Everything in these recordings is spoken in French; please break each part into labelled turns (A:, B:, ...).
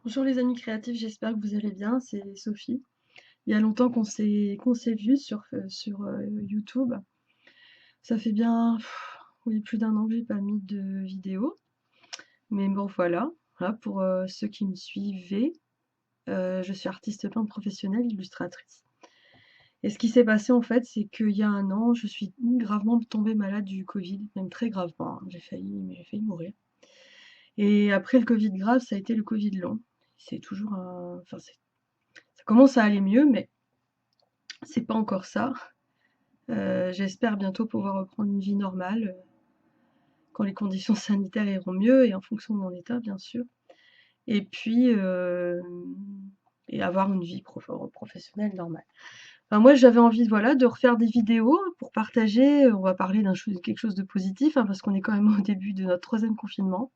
A: Bonjour les amis créatifs, j'espère que vous allez bien, c'est Sophie. Il y a longtemps qu'on s'est vus sur YouTube. Ça fait bien oui, plus d'un an que j'ai pas mis de vidéo. Mais bon voilà, voilà pour ceux qui me suivaient, je suis artiste peintre professionnelle, illustratrice. Et ce qui s'est passé en fait, c'est qu'il y a un an, je suis gravement tombée malade du Covid, même très gravement, hein. J'ai failli mourir. Et après le Covid grave, ça a été le Covid long. C'est toujours un. Enfin, ça commence à aller mieux, mais c'est pas encore ça. J'espère bientôt pouvoir reprendre une vie normale, quand les conditions sanitaires iront mieux et en fonction de mon état, bien sûr. Et puis, et avoir une vie professionnelle normale. Enfin, moi, j'avais envie, voilà, de refaire des vidéos pour partager. On va parler quelque chose de positif, hein, parce qu'on est quand même au début de notre troisième confinement.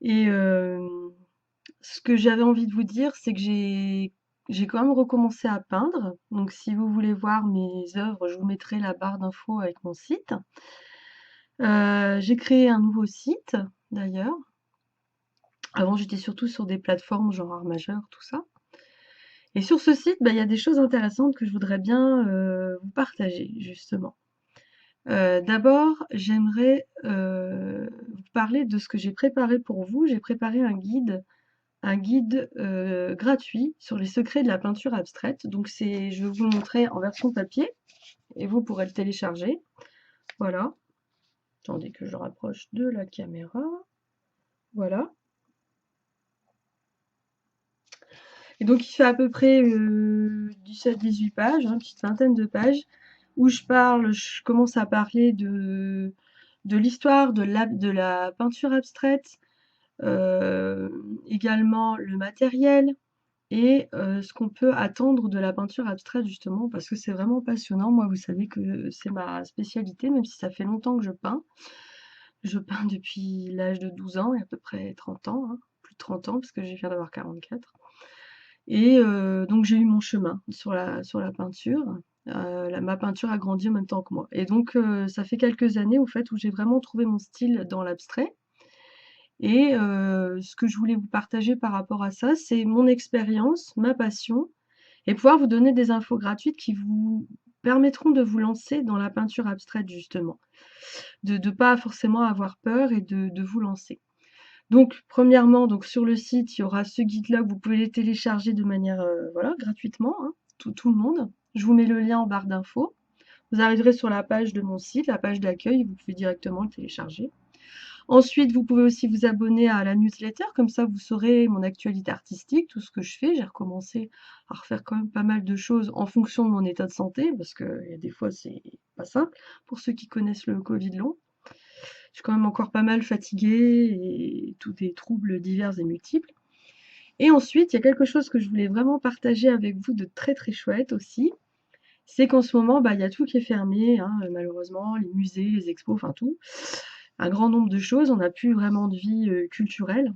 A: Et ce que j'avais envie de vous dire, c'est que j'ai quand même recommencé à peindre. Donc si vous voulez voir mes œuvres, je vous mettrai la barre d'infos avec mon site. J'ai créé un nouveau site d'ailleurs. Avant, j'étais surtout sur des plateformes genre Art Majeur, tout ça. Et sur ce site, bah, il y a des choses intéressantes que je voudrais bien vous partager, justement. D'abord, j'aimerais vous parler de ce que j'ai préparé pour vous. J'ai préparé un guide gratuit sur les secrets de la peinture abstraite. Donc je vais vous le montrer en version papier et vous pourrez le télécharger. Voilà. Attendez que je rapproche de la caméra. Voilà. Et donc il fait à peu près 17-18 pages, hein, une petite vingtaine de pages, où je commence à parler de l'histoire de la peinture abstraite, également le matériel, et ce qu'on peut attendre de la peinture abstraite justement, parce que c'est vraiment passionnant. Moi, vous savez que c'est ma spécialité, même si ça fait longtemps que je peins. Je peins depuis l'âge de 12 ans et à peu près 30 ans, hein, plus de 30 ans, parce que je viens d'avoir 44. Et donc j'ai eu mon chemin sur la peinture. Ma peinture a grandi en même temps que moi. Et donc ça fait quelques années au fait où j'ai vraiment trouvé mon style dans l'abstrait. Et ce que je voulais vous partager par rapport à ça, c'est mon expérience, ma passion, et pouvoir vous donner des infos gratuites qui vous permettront de vous lancer dans la peinture abstraite justement. De ne pas forcément avoir peur et de vous lancer. Donc premièrement, donc sur le site, il y aura ce guide-là que vous pouvez les télécharger de manière, voilà, gratuitement, hein, tout le monde. Je vous mets le lien en barre d'infos. Vous arriverez sur la page de mon site, la page d'accueil, vous pouvez directement le télécharger. Ensuite, vous pouvez aussi vous abonner à la newsletter, comme ça vous saurez mon actualité artistique, tout ce que je fais. J'ai recommencé à refaire quand même pas mal de choses en fonction de mon état de santé, parce qu'il y a des fois c'est pas simple, pour ceux qui connaissent le Covid long. Je suis quand même encore pas mal fatiguée et tous des troubles divers et multiples. Et ensuite, il y a quelque chose que je voulais vraiment partager avec vous de très très chouette aussi, c'est qu'en ce moment, bah, il y a tout qui est fermé, hein, malheureusement, les musées, les expos, enfin tout. Un grand nombre de choses, on n'a plus vraiment de vie culturelle.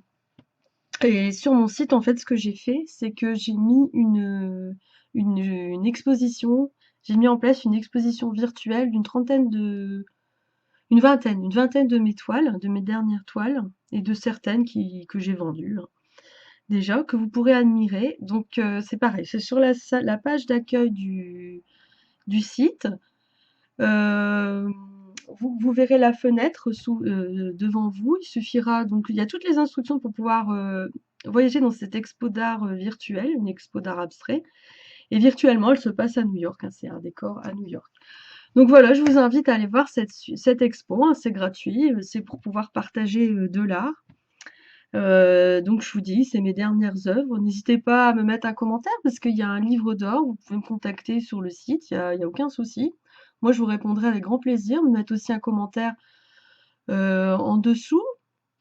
A: Et sur mon site, en fait, ce que j'ai fait, c'est que j'ai mis une exposition, j'ai mis en place une exposition virtuelle une vingtaine de mes toiles, de mes dernières toiles, et de certaines que j'ai vendues, hein, déjà, que vous pourrez admirer. Donc c'est pareil, c'est sur la page d'accueil du site. Euh, vous verrez la fenêtre devant vous. Il suffira, donc il y a toutes les instructions pour pouvoir voyager dans cette expo d'art virtuelle, une expo d'art abstrait. Et virtuellement, elle se passe à New York, hein, c'est un décor à New York. Donc voilà, je vous invite à aller voir cette expo, hein, c'est gratuit, c'est pour pouvoir partager de l'art. Donc je vous dis, c'est mes dernières œuvres. N'hésitez pas à me mettre un commentaire parce qu'il y a un livre d'or, vous pouvez me contacter sur le site, il y a aucun souci. Moi, je vous répondrai avec grand plaisir. Me mettre aussi un commentaire en dessous,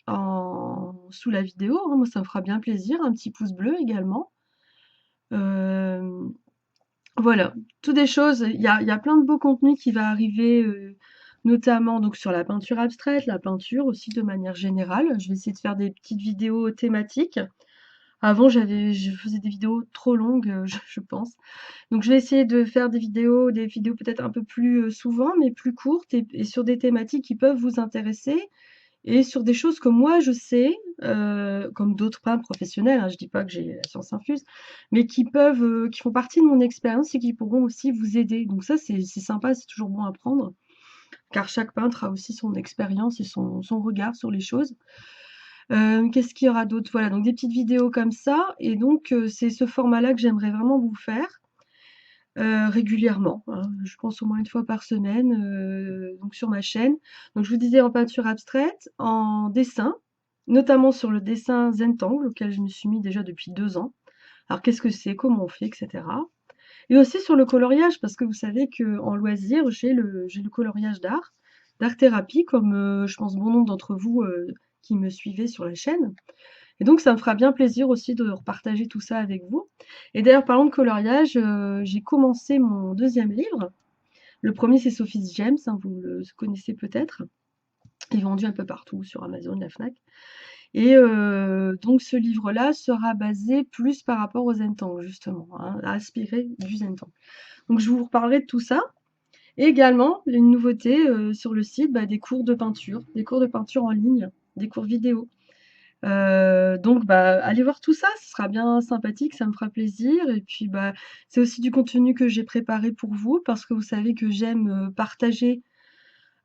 A: sous la vidéo, hein, moi ça me fera bien plaisir. Un petit pouce bleu également. Euh, voilà, toutes des choses. Il y a plein de beaux contenus qui va arriver, notamment donc sur la peinture abstraite, la peinture aussi de manière générale. Je vais essayer de faire des petites vidéos thématiques. Avant, je faisais des vidéos trop longues, je pense. Donc, je vais essayer de faire des vidéos peut-être un peu plus souvent, mais plus courtes et sur des thématiques qui peuvent vous intéresser et sur des choses que moi je sais, comme d'autres peintres professionnels, hein, je dis pas que j'ai la science infuse, mais qui font partie de mon expérience et qui pourront aussi vous aider. Donc ça, c'est sympa, c'est toujours bon à prendre, car chaque peintre a aussi son expérience et son regard sur les choses. Qu'est-ce qu'il y aura d'autre? Voilà, donc des petites vidéos comme ça, et donc c'est ce format-là que j'aimerais vraiment vous faire régulièrement, hein. Je pense au moins une fois par semaine, donc sur ma chaîne. Donc je vous disais en peinture abstraite, en dessin, notamment sur le dessin Zentangle auquel je me suis mis déjà depuis 2 ans. Alors qu'est-ce que c'est? Comment on fait? Et cetera. Et aussi sur le coloriage, parce que vous savez qu'en loisir, j'ai le coloriage d'art-thérapie, comme, je pense bon nombre d'entre vous, qui me suivez sur la chaîne. Et donc ça me fera bien plaisir aussi de repartager tout ça avec vous. Et d'ailleurs, parlant de coloriage, j'ai commencé mon 2e livre. Le premier, c'est Sophie's Gems, hein, vous le connaissez peut-être. Il est vendu un peu partout sur Amazon, la Fnac. Et donc ce livre-là sera basé plus par rapport au Zentangle, justement, hein, inspiré du Zentangle. Donc je vous reparlerai de tout ça. Et également, une nouveauté sur le site, des cours de peinture en ligne, des cours vidéo. Donc allez voir tout ça, ce sera bien sympathique, ça me fera plaisir, et puis, c'est aussi du contenu que j'ai préparé pour vous, parce que vous savez que j'aime, partager,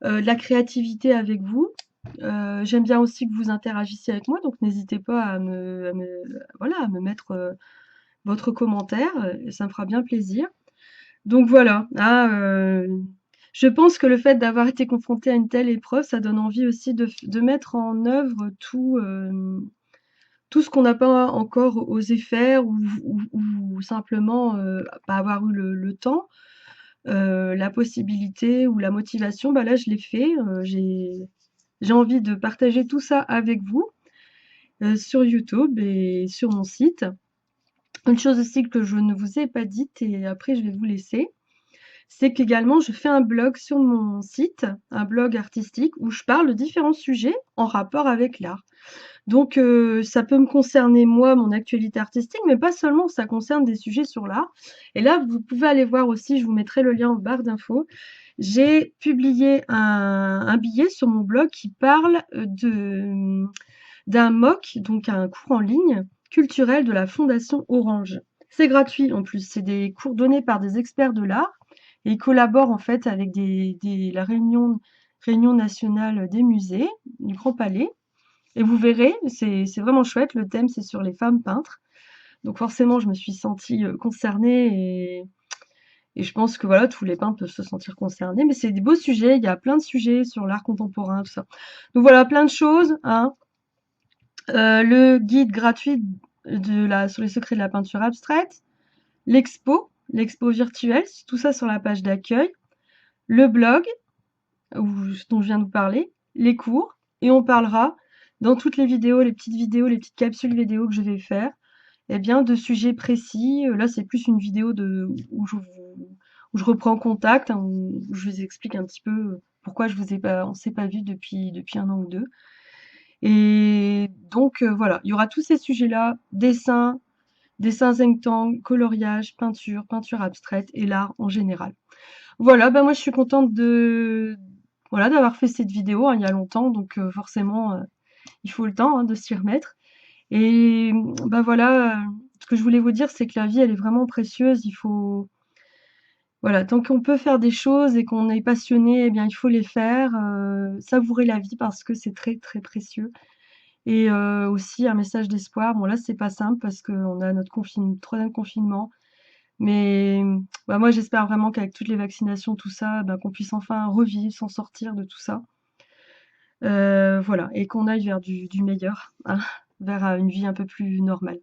A: de la créativité avec vous. J'aime bien aussi que vous interagissiez avec moi, donc n'hésitez pas à me mettre, votre commentaire, ça me fera bien plaisir. Donc voilà, hein, je pense que le fait d'avoir été confrontée à une telle épreuve, ça donne envie aussi de mettre en œuvre tout ce qu'on n'a pas encore osé faire, ou simplement, pas avoir eu le temps, la possibilité ou la motivation. Là je l'ai fait, j'ai envie de partager tout ça avec vous, sur YouTube et sur mon site. Une chose aussi que je ne vous ai pas dite, et après je vais vous laisser, c'est qu'également je fais un blog sur mon site, un blog artistique où je parle de différents sujets en rapport avec l'art. Donc ça peut me concerner moi, mon actualité artistique, mais pas seulement, ça concerne des sujets sur l'art. Et là, vous pouvez aller voir aussi, je vous mettrai le lien en barre d'infos. J'ai publié un billet sur mon blog qui parle d'un MOOC, donc un cours en ligne culturel de la Fondation Orange. C'est gratuit en plus, c'est des cours donnés par des experts de l'art, et ils collaborent en fait avec la réunion nationale des musées, du Grand Palais. Et vous verrez, c'est vraiment chouette. Le thème, c'est sur les femmes peintres. Donc forcément, je me suis sentie concernée, et je pense que voilà, tous les peintres peuvent se sentir concernés. Mais c'est des beaux sujets. Il y a plein de sujets sur l'art contemporain, tout ça. Donc voilà, plein de choses, hein. Le guide gratuit sur les secrets de la peinture abstraite, l'expo virtuelle, tout ça sur la page d'accueil, le blog dont je viens de vous parler, les cours, et on parlera dans toutes les vidéos, les petites capsules vidéo que je vais faire, de sujets précis. Là, c'est plus une vidéo où je reprends contact, hein, où je vous explique un petit peu pourquoi on s'est pas vu depuis 1 an ou 2. Et donc voilà, il y aura tous ces sujets-là, dessin Zentangle, coloriage, peinture abstraite et l'art en général. Voilà, moi je suis contente voilà, d'avoir fait cette vidéo, hein, il y a longtemps, donc forcément il faut le temps, hein, de s'y remettre. Et voilà, ce que je voulais vous dire, c'est que la vie, elle est vraiment précieuse. Il faut, voilà, tant qu'on peut faire des choses et qu'on est passionné, il faut les faire, savourer la vie parce que c'est très, très précieux. Et aussi un message d'espoir. Bon là, c'est pas simple parce qu'on a notre 3e confinement, mais moi j'espère vraiment qu'avec toutes les vaccinations, tout ça, qu'on puisse enfin revivre, s'en sortir de tout ça. Voilà, et qu'on aille vers du meilleur, hein, vers une vie un peu plus normale.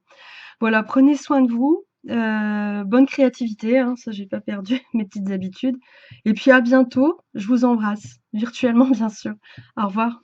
A: Voilà, prenez soin de vous, bonne créativité, hein, ça j'ai pas perdu mes petites habitudes, et puis à bientôt, je vous embrasse, virtuellement bien sûr. Au revoir.